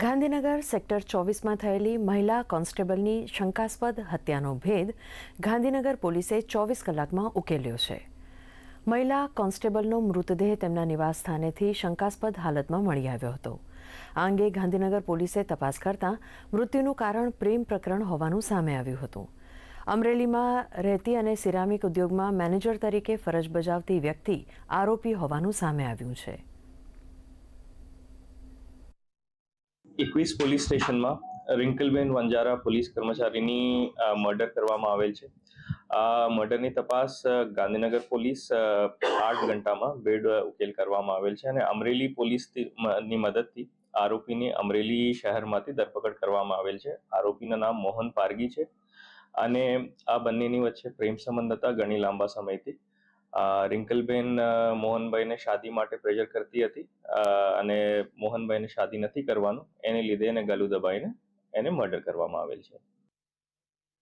Gandhinagar sector 24માં થયેલી મહિલા કોન્સ્ટેબલની શંકાસ્પદ હત્યાનો ભેદ ગાંધીનગર પોલીસે 24 કલાકમાં ઉકેલ્યો છે. મહિલા કોન્સ્ટેબલનો મૃતદેહ તેમના નિવાસસ્થાનેથી શંકાસ્પદ હાલતમાં મળી આવ્યો હતો. આ અંગે ગાંધીનગર પોલીસે તપાસ કરતાં મૃત્યુનું કારણ પ્રેમ પ્રકરણ હોવાનું સામે આવ્યું હતું. અમરેલીમાં રહેતી અને સિરામિક ઉદ્યોગમાં મેનેજર તરીકે ફરજ બજાવતી વ્યક્તિ આરોપી હોવાનું સામે આવ્યું છે. 21 પોલીસ સ્ટેશનમાં રિંકલબેન વંજારા પોલીસ કર્મચારીની મર્ડર કરવામાં આવેલ છે. આ મર્ડરની તપાસ ગાંધીનગર પોલીસ 8 ઘંટામાં બેડ ઉકેલ કરવામાં આવેલ છે અને અમરેલી પોલીસની મદદથી આરોપીની અમરેલી શહેરમાંથી ધરપકડ કરવામાં આવેલ છે. આરોપીનું નામ મોહન પારગી છે અને આ બંનેની વચ્ચે પ્રેમ સંબંધ હતા ઘણી લાંબા સમયથી. રિંકલબેન મોહનભાઈને શાદી માટે પ્રેશર કરતી હતી અને મોહનભાઈને શાદી નથી કરવાનું એને લીધે એને ગળું દબાઈને એને મર્ડર કરવામાં આવેલ છે.